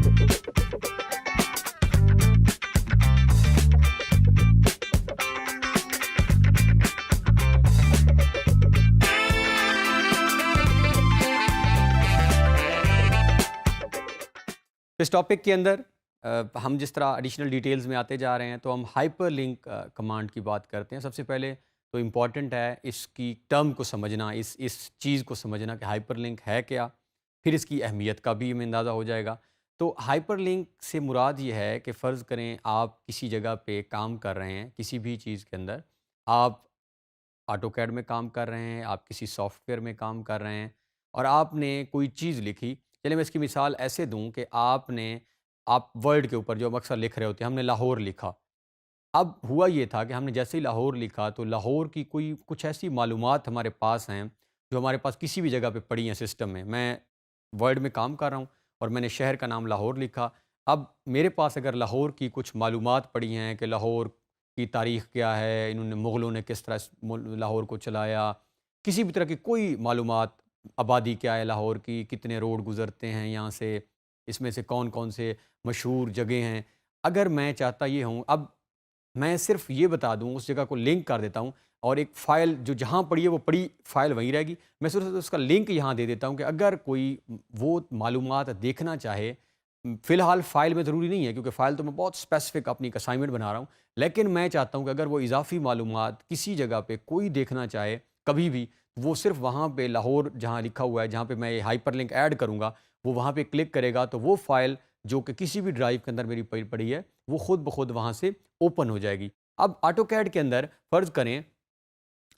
इस टॉपिक के अंदर हम जिस तरह एडिशनल डिटेल्स में आते जा रहे हैं तो हम हाइपर लिंक कमांड की बात करते हैं। सबसे पहले तो इम्पॉर्टेंट है इसकी टर्म को समझना, इस चीज़ को समझना कि हाइपर लिंक है क्या, फिर इसकी अहमियत का भी हमें अंदाज़ा हो जाएगा। तो हाइपर लिंक से मुराद ये है कि फ़र्ज़ करें आप किसी जगह पे काम कर रहे हैं, किसी भी चीज़ के अंदर आप ऑटोकैड में काम कर रहे हैं, आप किसी सॉफ्टवेयर में काम कर रहे हैं और आपने कोई चीज़ लिखी। चलिए मैं इसकी मिसाल ऐसे दूँ कि आप वर्ड के ऊपर जो हम अक्सर लिख रहे होते हैं, हमने लाहौर लिखा। अब हुआ ये था कि हमने जैसे ही लाहौर लिखा तो लाहौर की कोई कुछ ऐसी मालूमात हमारे पास हैं, जो हमारे पास किसी भी जगह पे पड़ी हैं सिस्टम में। मैं वर्ड में काम कर रहा हूँ और मैंने शहर का नाम लाहौर लिखा। अब मेरे पास अगर लाहौर की कुछ मालूमात पड़ी हैं कि लाहौर की तारीख़ क्या है, इन्होंने मुग़लों ने किस तरह लाहौर को चलाया, किसी भी तरह की कोई मालूमात, आबादी क्या है लाहौर की, कितने रोड गुज़रते हैं यहाँ से, इसमें से कौन-कौन से मशहूर जगह हैं। अगर मैं चाहता ये हूँ, अब मैं सिर्फ़ ये बता दूँ, उस जगह को लिंक कर देता हूँ और एक फ़ाइल जो जहाँ पड़ी है वो पड़ी फ़ाइल वहीं रहेगी। मैं सिर्फ़ उसका लिंक यहाँ दे देता हूँ कि अगर कोई वो मालूमात देखना चाहे, फ़िलहाल फ़ाइल में ज़रूरी नहीं है क्योंकि फ़ाइल तो मैं बहुत स्पेसिफ़िक अपनी एक असाइनमेंट बना रहा हूँ। लेकिन मैं चाहता हूँ कि अगर वो इज़ाफ़ी मालूमात किसी जगह पे कोई देखना चाहे, कभी भी, वो सिर्फ़ वहाँ पे लाहौर जहाँ लिखा हुआ है, जहाँ पे मैं ये हाइपरलिंक ऐड करूँगा, वो वहाँ पे क्लिक करेगा तो वो फ़ाइल जो कि किसी भी ड्राइव के अंदर मेरी पड़ी है, वो खुद ब खुद वहाँ से ओपन हो जाएगी। अब ऑटोकैड के अंदर फ़र्ज़ करें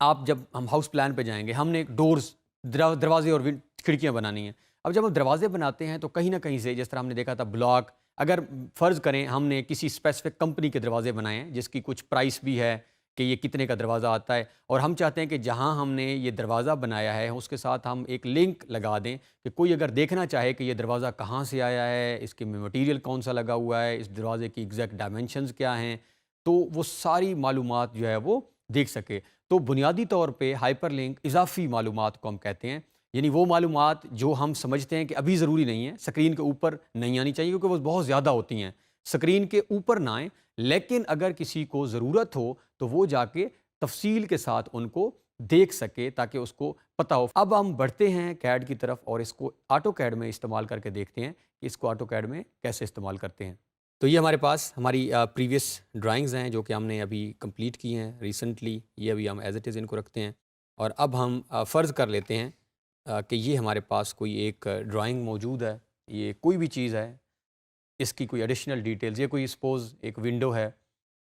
आप जब हम हाउस प्लान पे जाएँगे, हमने एक डोर्स दरवाज़े और खिड़कियाँ बनानी हैं। अब जब हम दरवाज़े बनाते हैं तो कहीं न कहीं से जिस तरह हमने देखा था ब्लॉक, अगर फ़र्ज़ करें हमने किसी स्पेसिफ़िक कंपनी के दरवाज़े बनाए हैं जिसकी कुछ प्राइस भी है कि ये कितने का दरवाज़ा आता है और हम चाहते हैं कि जहाँ हमने ये दरवाज़ा बनाया है उसके साथ हम एक लिंक लगा दें कि कोई अगर देखना चाहे कि ये दरवाज़ा कहाँ से आया है, इसके में मटीरियल कौन-सा लगा हुआ है, इस दरवाज़े की एग्ज़ैक्ट डायमेंशंस क्या हैं, तो वो सारी मालूमात जो है वो देख सके। तो बुनियादी तौर पे हाइपरलिंक इज़ाफ़ी मालूमात को हम कहते हैं। यानी वो मालूमात जो हम समझते हैं कि अभी ज़रूरी नहीं है, स्क्रीन के ऊपर नहीं आनी चाहिए क्योंकि वो बहुत ज़्यादा होती हैं। स्क्रीन के ऊपर ना आएँ, लेकिन अगर किसी को ज़रूरत हो, तो वो जाके तफ़सील के साथ उनको देख सके ताकि उसको पता हो। अब हम बढ़ते हैं कैड की तरफ और इसको ऑटोकैड में इस्तेमाल करके देखते हैं कि इसको ऑटोकैड में कैसे इस्तेमाल करते हैं। तो ये हमारे पास हमारी प्रीवियस ड्राइंग्स हैं जो कि हमने अभी कंप्लीट की हैं रिसेंटली। ये अभी हम एज़ इट इज़ इनको रखते हैं और अब हम फ़र्ज़ कर लेते हैं कि ये हमारे पास कोई एक ड्राइंग मौजूद है, ये कोई भी चीज़ है, इसकी कोई एडिशनल डिटेल्स, ये कोई सपोज़ एक विंडो है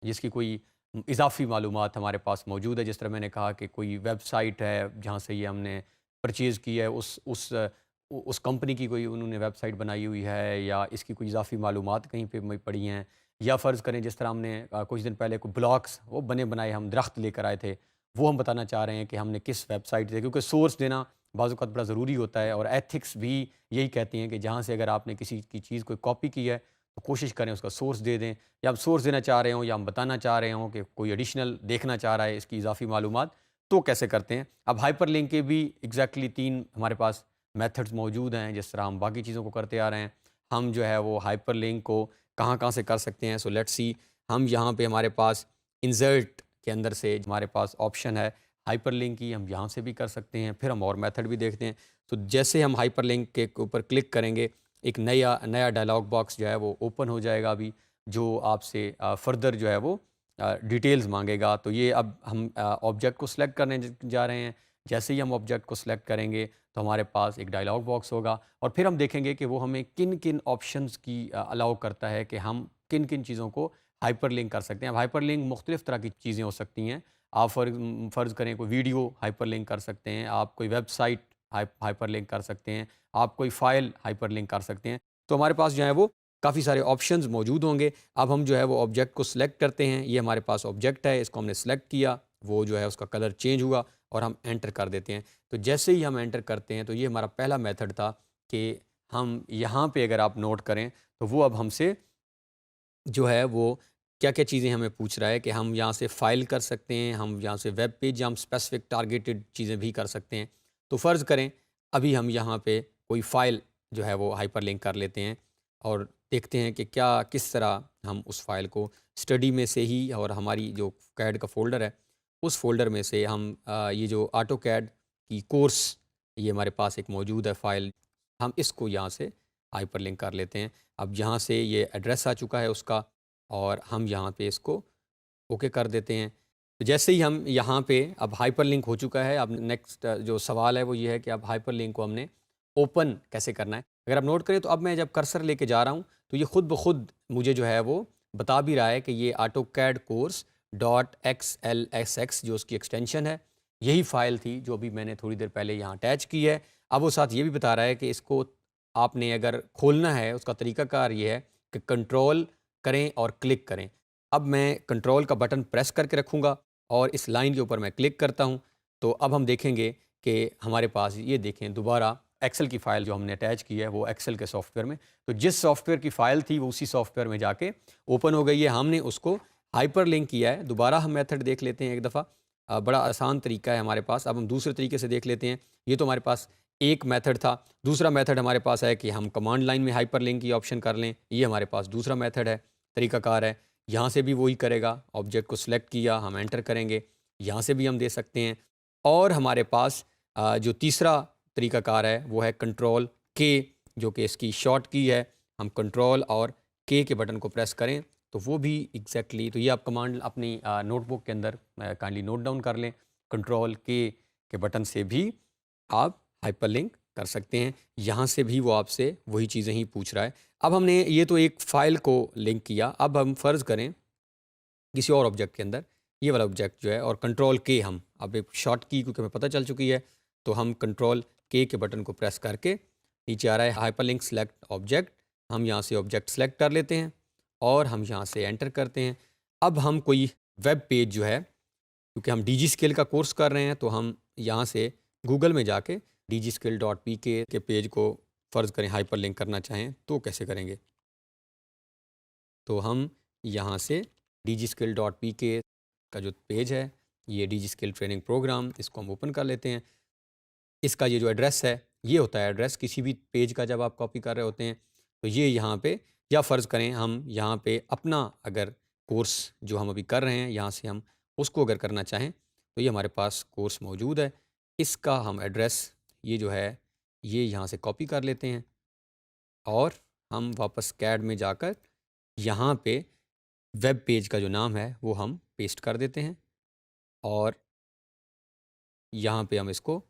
जिसकी कोई इज़ाफ़ी मालूमात हमारे पास मौजूद है। जिस तरह मैंने कहा कि कोई वेबसाइट है जहाँ से ये हमने परचेज़ की है, उस कंपनी की कोई उन्होंने वेबसाइट बनाई हुई है या इसकी कोई इज़ाफ़ी मालूमात कहीं पे पड़ी हैं। या फ़र्ज़ करें जिस तरह हमने कुछ दिन पहले को ब्लॉक्स वो बने बनाए हम दरख्त लेकर आए थे, वो हम बताना चाह रहे हैं कि हमने किस वेबसाइट से, क्योंकि सोर्स देना बाज़ औक़ात बड़ा ज़रूरी होता है और एथिक्स भी यही कहती हैं कि जहाँ से अगर आपने किसी की चीज़ कोई कॉपी की है तो कोशिश करें उसका सोर्स दे दें, या हम सोर्स देना चाह रहे हों या हम बताना चाह रहे हों कि कोई एडिशनल देखना चाह रहा है इसकी इज़ाफ़ी मालूमात, तो कैसे करते हैं। अब हाइपरलिंक के भी एग्ज़ैक्टली 3 हमारे पास मेथड्स मौजूद हैं, जिस तरह हम बाकी चीज़ों को करते आ रहे हैं। हम जो है वो हाइपरलिंक को कहाँ-कहाँ से कर सकते हैं। सो लेट्स सी, हम यहाँ पे हमारे पास इंसर्ट के अंदर से हमारे पास ऑप्शन है हाइपरलिंक की, हम यहाँ से भी कर सकते हैं। फिर हम और मेथड भी देखते हैं। तो जैसे हम हाइपरलिंक के ऊपर क्लिक करेंगे, एक नया नया डायलॉग बॉक्स जो है वो ओपन हो जाएगा अभी, जो आपसे फ़र्दर जो है वो डिटेल्स माँगेगा। तो ये अब हम ऑब्जेक्ट को सिलेक्ट करने जा रहे हैं। जैसे ही हम ऑब्जेक्ट को सिलेक्ट करेंगे तो हमारे पास एक डायलॉग बॉक्स होगा और फिर हम देखेंगे कि वो हमें किन-किन ऑप्शंस की अलाउ करता है कि हम किन-किन चीज़ों को हाइपरलिंक कर सकते हैं। अब हाइपरलिंक मुख्तलिफ़ तरह की चीज़ें हो सकती हैं। आप फ़र्ज़ करें कोई वीडियो हाइपरलिंक कर सकते हैं, आप कोई वेबसाइट हाइपरलिंक कर सकते हैं, आप कोई फ़ाइल हाइपरलिंक कर सकते हैं। तो हमारे पास जो है वो काफ़ी सारे ऑप्शंस मौजूद होंगे। अब हम जो है वो ऑब्जेक्ट को सिलेक्ट करते हैं। ये हमारे पास ऑब्जेक्ट है, इसको हमने सिलेक्ट किया, वो जो है उसका कलर चेंज हुआ और हम एंटर कर देते हैं। तो जैसे ही हम एंटर करते हैं तो ये हमारा पहला मेथड था कि हम यहाँ पे अगर आप नोट करें तो वो अब हमसे जो है वो क्या-क्या चीज़ें हमें पूछ रहा है कि हम यहाँ से फ़ाइल कर सकते हैं, हम यहाँ से वेब पेज या हम स्पेसिफ़िक टारगेटेड चीज़ें भी कर सकते हैं। तो फ़र्ज़ करें अभी हम यहाँ पे कोई फ़ाइल जो है वो हाइपरलिंक कर लेते हैं। और देखते हैं कि क्या किस तरह हम उस फ़ाइल को स्टडी में से ही और हमारी जो कैड का फ़ोल्डर है, उस फ़ोल्डर में से हम ये जो ऑटो कैड की कोर्स ये हमारे पास एक मौजूद है फ़ाइल, हम इसको यहाँ से हाइपरलिंक कर लेते हैं। अब यहाँ से ये एड्रेस आ चुका है उसका और हम यहाँ पे इसको ओके कर देते हैं। तो जैसे ही हम यहाँ पे अब हाइपरलिंक हो चुका है, अब नेक्स्ट जो सवाल है वो ये है कि अब हाइपरलिंक को हमने ओपन कैसे करना है। अगर आप नोट करें तो अब मैं जब कर्सर लेके जा रहा हूँ तो ये खुद ब खुद मुझे जो है वो बता भी रहा है कि ये ऑटोकैड कोर्स डॉट XLSX जो उसकी एक्सटेंशन है, यही फ़ाइल थी जो अभी मैंने थोड़ी देर पहले यहाँ अटैच की है। अब वो साथ ये भी बता रहा है कि इसको आपने अगर खोलना है, उसका तरीक़ाकार ये है कि कंट्रोल करें और क्लिक करें। अब मैं कंट्रोल का बटन प्रेस करके रखूँगा और इस लाइन के ऊपर मैं क्लिक करता हूँ, तो अब हम देखेंगे कि हमारे पास ये देखें दोबारा एक्सेल की फ़ाइल जो हमने अटैच की है वो एक्सेल के सॉफ्टवेयर में, तो जिस सॉफ्टवेयर की फ़ाइल थी वो उसी सॉफ्टवेयर में जाके ओपन हो गई है। हमने उसको हाइपरलिंक किया है। दोबारा हम मेथड देख लेते हैं एक दफ़ा। बड़ा आसान तरीका है हमारे पास। अब हम दूसरे तरीके से देख लेते हैं। ये तो हमारे पास एक मेथड था। दूसरा मेथड हमारे पास है कि हम कमांड लाइन में हाइपरलिंक की ऑप्शन कर लें। ये हमारे पास दूसरा मेथड है, तरीकाकार है। यहाँ से भी वही करेगा। ऑब्जेक्ट को सिलेक्ट किया, हम एंटर करेंगे। यहाँ से भी हम दे सकते हैं। और हमारे पास जो तीसरा तरीकाकार है वो है कंट्रोल के, जो कि इसकी शॉर्ट की है। हम कंट्रोल और के बटन को प्रेस करें तो वो भी एग्जैक्टली तो ये आप कमांड अपनी नोटबुक के अंदर काइंडली नोट डाउन कर लें। कंट्रोल के बटन से भी आप हाइपरलिंक कर सकते हैं। यहाँ से भी वो आपसे वही चीज़ें ही पूछ रहा है। अब हमने ये तो एक फ़ाइल को लिंक किया। अब हम फ़र्ज़ करें किसी और ऑब्जेक्ट के अंदर ये वाला ऑब्जेक्ट जो है और कंट्रोल के हम अब एक शॉर्ट की क्योंकि हमें पता चल चुकी है, तो हम कंट्रोल के बटन को प्रेस करके नीचे आ रहा है हाइपरलिंक सेलेक्ट ऑब्जेक्ट, हम यहाँ से ऑब्जेक्ट सेलेक्ट कर लेते हैं और हम यहाँ से एंटर करते हैं। अब हम कोई वेब पेज जो है, क्योंकि हम DG स्किल का कोर्स कर रहे हैं, तो हम यहाँ से गूगल में जाके dgskill.pk के पेज को फ़र्ज़ करें हाइपरलिंक करना चाहें तो कैसे करेंगे। तो हम यहाँ से dgskill.pk का जो पेज है, ये DG स्किल ट्रेनिंग प्रोग्राम, इसको हम ओपन कर लेते हैं। इसका ये जो एड्रेस है, ये होता है एड्रेस किसी भी पेज का जब आप कॉपी कर रहे होते हैं। तो ये यहाँ पे या फ़र्ज़ करें हम यहाँ पे अपना अगर कोर्स जो हम अभी कर रहे हैं, यहाँ से हम उसको अगर करना चाहें, तो ये हमारे पास कोर्स मौजूद है। इसका हम एड्रेस ये जो है, ये यहाँ से कॉपी कर लेते हैं और हम वापस कैड में जाकर यहाँ पे वेब पेज का जो नाम है, वो हम पेस्ट कर देते हैं और यहाँ पे हम इसको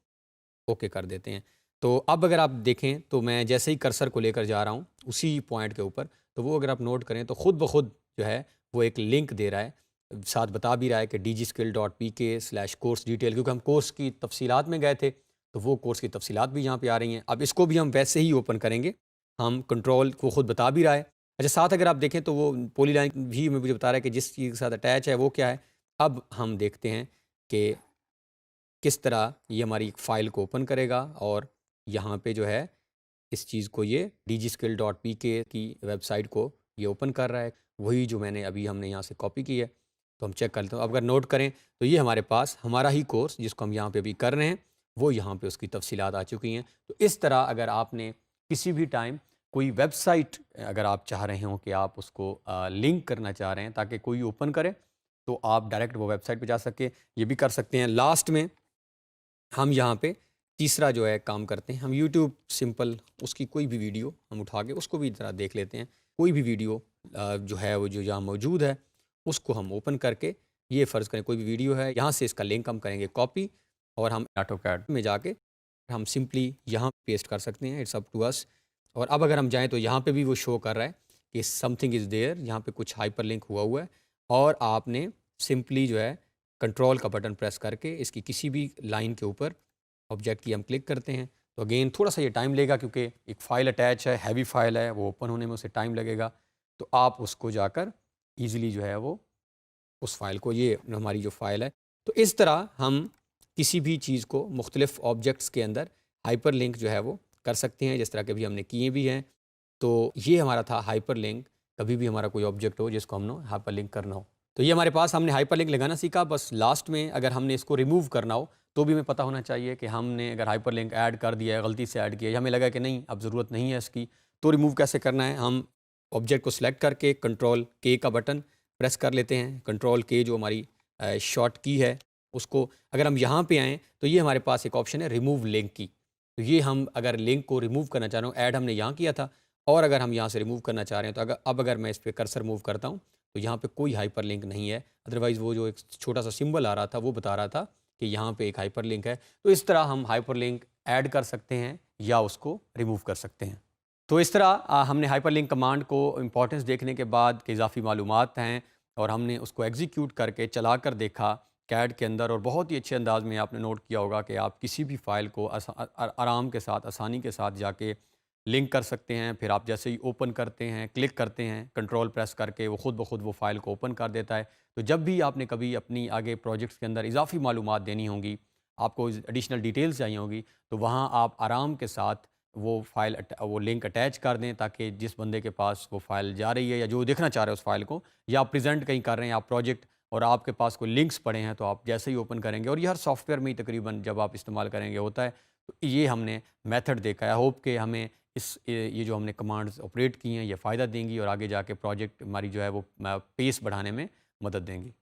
ओके कर देते हैं। तो अब अगर आप देखें तो मैं जैसे ही कर्सर को लेकर जा रहा हूँ उसी पॉइंट के ऊपर, तो वो अगर आप नोट करें तो ख़ुद ब खुद जो है वो एक लिंक दे रहा है। साथ बता भी रहा है कि dgskill.pk/कोर्स डिटेल, क्योंकि हम कोर्स की तफसीलात में गए थे, तो वो कोर्स की तफसीलात भी यहाँ पे आ रही हैं। अब इसको भी हम वैसे ही ओपन करेंगे। हम कंट्रोल को ख़ुद बता भी रहा है। अच्छा, साथ अगर आप देखें तो वो पॉलीलाइन भी मुझे बता रहा है कि जिस चीज़ के साथ अटैच है वो क्या है। अब हम देखते हैं कि किस तरह ये हमारी एक फ़ाइल को ओपन करेगा और यहाँ पे जो है इस चीज़ को ये dgskill.pk की वेबसाइट को ये ओपन कर रहा है। वही जो मैंने अभी हमने यहाँ से कॉपी की है, तो हम चेक कर लेते हैं। अब अगर नोट करें तो ये हमारे पास हमारा ही कोर्स जिसको हम यहाँ पे अभी कर रहे हैं, वो यहाँ पे उसकी तफसीलात आ चुकी हैं। तो इस तरह अगर आपने किसी भी टाइम कोई वेबसाइट अगर आप चाह रहे हो कि आप उसको लिंक करना चाह रहे हैं ताकि कोई ओपन करे, तो आप डायरेक्ट वो वेबसाइट पे जा सके, ये भी कर सकते हैं। लास्ट में हम यहाँ पे तीसरा जो है काम करते हैं, हम यूट्यूब सिंपल उसकी कोई भी वीडियो हम उठा के उसको भी ज़रा देख लेते हैं। कोई भी वीडियो जो है वो जो यहाँ मौजूद है उसको हम ओपन करके ये फ़र्ज़ करें कोई भी वीडियो है, यहाँ से इसका लिंक हम करेंगे कॉपी और हम ऑटोकैड में जाके हम सिंपली यहाँ पेस्ट कर सकते हैं। It's up to us. और अब अगर हम जाएँ तो यहाँ पे भी वो शो कर रहा है कि समथिंग इज़ देयर, यहाँ पे कुछ हाइपरलिंक हुआ है और आपने सिंपली जो है कंट्रोल का बटन प्रेस करके इसकी किसी भी लाइन के ऊपर ऑब्जेक्ट की हम क्लिक करते हैं। तो अगेन थोड़ा सा ये टाइम लेगा क्योंकि एक फ़ाइल अटैच है, हैवी फ़ाइल है, वो ओपन होने में उसे टाइम लगेगा। तो आप उसको जाकर ईज़िली जो है वो उस फ़ाइल को, ये हमारी जो फ़ाइल है, तो इस तरह हम किसी भी चीज़ को मुख्तलिफ़ ऑब्जेक्ट्स के अंदर हाइपरलिंक जो है वो कर सकते हैं, जिस तरह के भी हमने किए भी हैं। तो ये हमारा था हाइपरलिंक। कभी भी हमारा कोई ऑब्जेक्ट हो जिसको हमने हाइपरलिंक करना हो, तो ये हमारे पास हमने हाइपरलिंक लगाना सीखा। बस लास्ट में अगर हमने इसको रिमूव करना हो तो भी हमें पता होना चाहिए कि हमने अगर हाइपरलिंक ऐड कर दिया है, गलती से ऐड किया है, हमें लगा कि नहीं अब ज़रूरत नहीं है इसकी, तो रिमूव कैसे करना है, हम ऑब्जेक्ट को सिलेक्ट करके कंट्रोल के का बटन प्रेस कर लेते हैं। कंट्रोल के जो हमारी शॉर्ट की है उसको अगर हम यहाँ पे आएँ तो ये हमारे पास एक ऑप्शन है रिमूव लिंक की। तो ये हम अगर लिंक को रिमूव करना चाह रहे हो, ऐड हमने यहाँ किया था और अगर हम यहाँ से रिमूव करना चाह रहे हैं तो अगर मैं इस पर कर्सर मूव करता हूँ तो यहाँ पे कोई हाइपर लिंक नहीं है। अदरवाइज़ वो जो एक छोटा सा सिंबल आ रहा था वो बता रहा था कि यहाँ पे एक हाइपर लिंक है। तो इस तरह हम हाइपर लिंक ऐड कर सकते हैं या उसको रिमूव कर सकते हैं। तो इस तरह हमने हाइपरलिंक कमांड को इम्पोर्टेंस देखने के बाद कि इजाफ़ी मालूमात हैं और हमने उसको एग्जीक्यूट करके चला कर देखा कैड के अंदर, और बहुत ही अच्छे अंदाज में आपने नोट किया होगा कि आप किसी भी फ़ाइल को आराम के साथ, आसानी के साथ जाके लिंक कर सकते हैं। फिर आप जैसे ही ओपन करते हैं, क्लिक करते हैं, कंट्रोल प्रेस करके वो ख़ुद ब खुद वो फ़ाइल को ओपन कर देता है। तो जब भी आपने कभी अपनी आगे प्रोजेक्ट्स के अंदर इजाफ़ी मालूमात देनी होंगी, आपको एडिशनल डिटेल्स चाहिए होगी, तो वहाँ आप आराम के साथ वो लिंक अटैच कर दें ताकि जिस बंदे के पास वो फ़ाइल जा रही है या जो देखना चाह रहे हैं उस फ़ाइल को, या आप प्रेज़ेंट कहीं कर रहे हैं आप प्रोजेक्ट और आपके पास कोई लिंक्स पड़े हैं, तो आप जैसे ही ओपन करेंगे, और ये हर सॉफ्टवेयर में ही तकरीबन जब आप इस्तेमाल करेंगे होता है। तो ये हमने मेथड देखा है। आई होप कि हमें ये जो हमने कमांड्स ऑपरेट की हैं ये फ़ायदा देंगी और आगे जाके प्रोजेक्ट हमारी जो है वो पेस बढ़ाने में मदद देंगी।